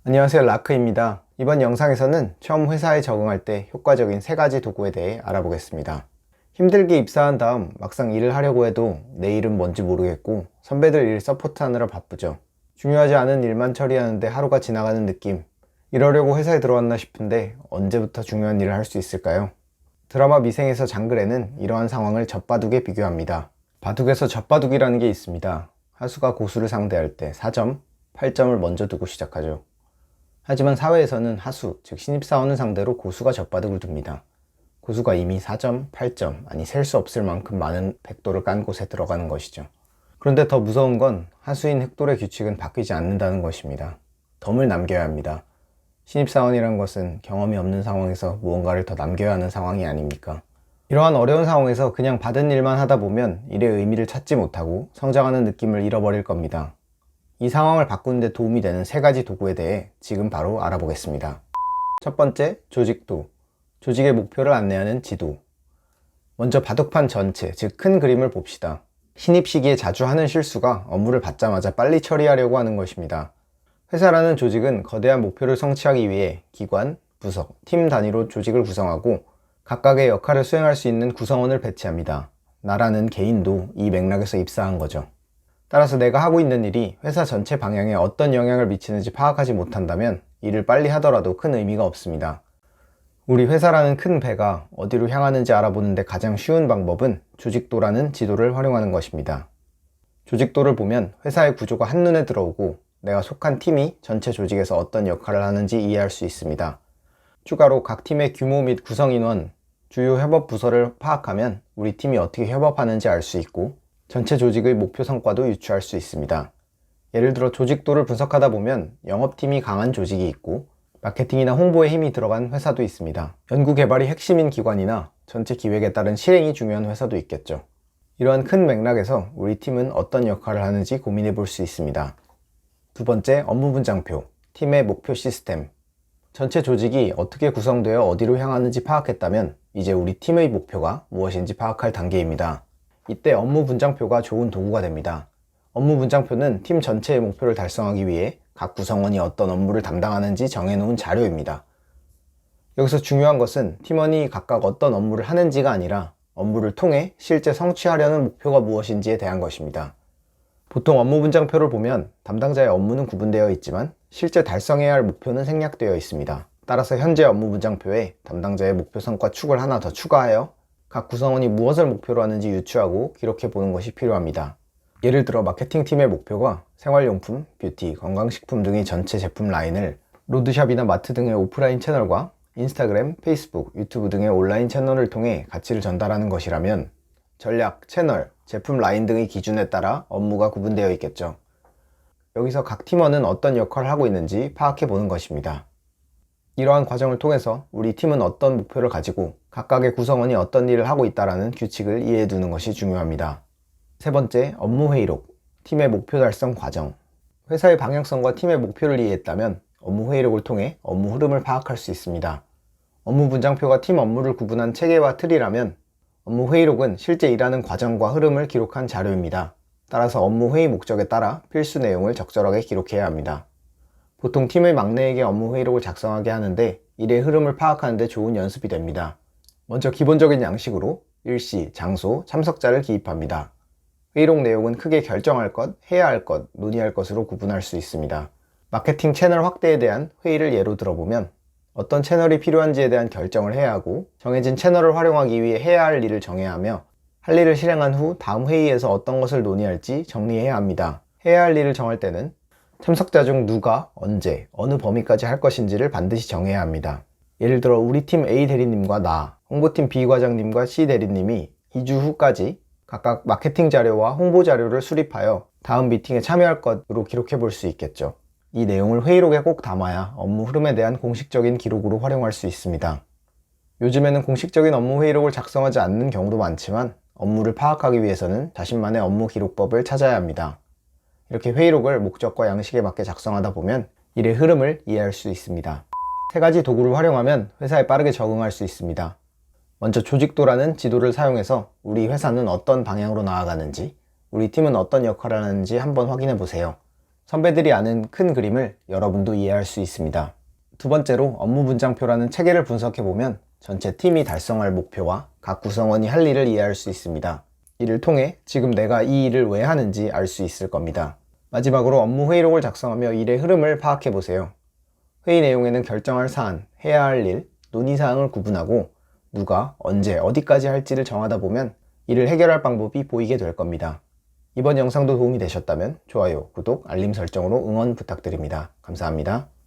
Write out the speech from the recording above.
안녕하세요, 라크입니다. 이번 영상에서는 처음 회사에 적응할 때 효과적인 3가지 도구에 대해 알아보겠습니다. 힘들게 입사한 다음 막상 일을 하려고 해도 내 일은 뭔지 모르겠고 선배들 일 서포트하느라 바쁘죠. 중요하지 않은 일만 처리하는데 하루가 지나가는 느낌. 이러려고 회사에 들어왔나 싶은데 언제부터 중요한 일을 할 수 있을까요? 드라마 미생에서 장글에는 이러한 상황을 젖바둑에 비교합니다. 바둑에서 젖바둑이라는 게 있습니다. 하수가 고수를 상대할 때 4점, 8점을 먼저 두고 시작하죠. 하지만 사회에서는 하수, 즉 신입사원을 상대로 고수가 젖바둑을 둡니다. 고수가 이미 4점, 8점, 아니 셀 수 없을 만큼 많은 백도를 깐 곳에 들어가는 것이죠. 그런데 더 무서운 건 하수인 흑돌의 규칙은 바뀌지 않는다는 것입니다. 덤을 남겨야 합니다. 신입사원이란 것은 경험이 없는 상황에서 무언가를 더 남겨야 하는 상황이 아닙니까? 이러한 어려운 상황에서 그냥 받은 일만 하다 보면 일의 의미를 찾지 못하고 성장하는 느낌을 잃어버릴 겁니다. 이 상황을 바꾸는 데 도움이 되는 3가지 도구에 대해 지금 바로 알아보겠습니다. 첫 번째, 조직도. 조직의 목표를 안내하는 지도. 먼저 바둑판 전체, 즉 큰 그림을 봅시다. 신입 시기에 자주 하는 실수가 업무를 받자마자 빨리 처리하려고 하는 것입니다. 회사라는 조직은 거대한 목표를 성취하기 위해 기관, 부서, 팀 단위로 조직을 구성하고 각각의 역할을 수행할 수 있는 구성원을 배치합니다. 나라는 개인도 이 맥락에서 입사한 거죠. 따라서 내가 하고 있는 일이 회사 전체 방향에 어떤 영향을 미치는지 파악하지 못한다면 일을 빨리 하더라도 큰 의미가 없습니다. 우리 회사라는 큰 배가 어디로 향하는지 알아보는데 가장 쉬운 방법은 조직도라는 지도를 활용하는 것입니다. 조직도를 보면 회사의 구조가 한눈에 들어오고 내가 속한 팀이 전체 조직에서 어떤 역할을 하는지 이해할 수 있습니다. 추가로 각 팀의 규모 및 구성 인원, 주요 협업 부서를 파악하면 우리 팀이 어떻게 협업하는지 알 수 있고 전체 조직의 목표 성과도 유추할 수 있습니다. 예를 들어 조직도를 분석하다 보면 영업팀이 강한 조직이 있고 마케팅이나 홍보에 힘이 들어간 회사도 있습니다. 연구개발이 핵심인 기관이나 전체 기획에 따른 실행이 중요한 회사도 있겠죠. 이러한 큰 맥락에서 우리 팀은 어떤 역할을 하는지 고민해 볼 수 있습니다. 두 번째, 업무 분장표, 팀의 목표 시스템. 전체 조직이 어떻게 구성되어 어디로 향하는지 파악했다면 이제 우리 팀의 목표가 무엇인지 파악할 단계입니다. 이때 업무 분장표가 좋은 도구가 됩니다. 업무 분장표는 팀 전체의 목표를 달성하기 위해 각 구성원이 어떤 업무를 담당하는지 정해놓은 자료입니다. 여기서 중요한 것은 팀원이 각각 어떤 업무를 하는지가 아니라 업무를 통해 실제 성취하려는 목표가 무엇인지에 대한 것입니다. 보통 업무 분장표를 보면 담당자의 업무는 구분되어 있지만 실제 달성해야 할 목표는 생략되어 있습니다. 따라서 현재 업무 분장표에 담당자의 목표 성과 축을 하나 더 추가하여 각 구성원이 무엇을 목표로 하는지 유추하고 기록해 보는 것이 필요합니다. 예를 들어 마케팅팀의 목표가 생활용품, 뷰티, 건강식품 등의 전체 제품 라인을 로드샵이나 마트 등의 오프라인 채널과 인스타그램, 페이스북, 유튜브 등의 온라인 채널을 통해 가치를 전달하는 것이라면 전략, 채널, 제품 라인 등의 기준에 따라 업무가 구분되어 있겠죠. 여기서 각 팀원은 어떤 역할을 하고 있는지 파악해 보는 것입니다. 이러한 과정을 통해서 우리 팀은 어떤 목표를 가지고 각각의 구성원이 어떤 일을 하고 있다는 규칙을 이해해 두는 것이 중요합니다. 세 번째, 업무 회의록, 팀의 목표 달성 과정. 회사의 방향성과 팀의 목표를 이해했다면 업무 회의록을 통해 업무 흐름을 파악할 수 있습니다. 업무 분장표가 팀 업무를 구분한 체계와 틀이라면 업무 회의록은 실제 일하는 과정과 흐름을 기록한 자료입니다. 따라서 업무 회의 목적에 따라 필수 내용을 적절하게 기록해야 합니다. 보통 팀의 막내에게 업무 회의록을 작성하게 하는데 일의 흐름을 파악하는 데 좋은 연습이 됩니다. 먼저 기본적인 양식으로 일시, 장소, 참석자를 기입합니다. 회의록 내용은 크게 결정할 것, 해야 할 것, 논의할 것으로 구분할 수 있습니다. 마케팅 채널 확대에 대한 회의를 예로 들어보면 어떤 채널이 필요한지에 대한 결정을 해야 하고 정해진 채널을 활용하기 위해 해야 할 일을 정해야 하며 할 일을 실행한 후 다음 회의에서 어떤 것을 논의할지 정리해야 합니다. 해야 할 일을 정할 때는 참석자 중 누가, 언제, 어느 범위까지 할 것인지를 반드시 정해야 합니다. 예를 들어 우리 팀 A 대리님과 나, 홍보팀 B 과장님과 C 대리님이 2주 후까지 각각 마케팅 자료와 홍보 자료를 수립하여 다음 미팅에 참여할 것으로 기록해 볼 수 있겠죠. 이 내용을 회의록에 꼭 담아야 업무 흐름에 대한 공식적인 기록으로 활용할 수 있습니다. 요즘에는 공식적인 업무 회의록을 작성하지 않는 경우도 많지만 업무를 파악하기 위해서는 자신만의 업무 기록법을 찾아야 합니다. 이렇게 회의록을 목적과 양식에 맞게 작성하다 보면 일의 흐름을 이해할 수 있습니다. 3가지 도구를 활용하면 회사에 빠르게 적응할 수 있습니다. 먼저 조직도라는 지도를 사용해서 우리 회사는 어떤 방향으로 나아가는지, 우리 팀은 어떤 역할을 하는지 한번 확인해 보세요. 선배들이 아는 큰 그림을 여러분도 이해할 수 있습니다. 두 번째로 업무 분장표라는 체계를 분석해보면 전체 팀이 달성할 목표와 각 구성원이 할 일을 이해할 수 있습니다. 이를 통해 지금 내가 이 일을 왜 하는지 알 수 있을 겁니다. 마지막으로 업무 회의록을 작성하며 일의 흐름을 파악해보세요. 회의 내용에는 결정할 사안, 해야 할 일, 논의사항을 구분하고 누가, 언제, 어디까지 할지를 정하다 보면 이를 해결할 방법이 보이게 될 겁니다. 이번 영상도 도움이 되셨다면 좋아요, 구독, 알림 설정으로 응원 부탁드립니다. 감사합니다.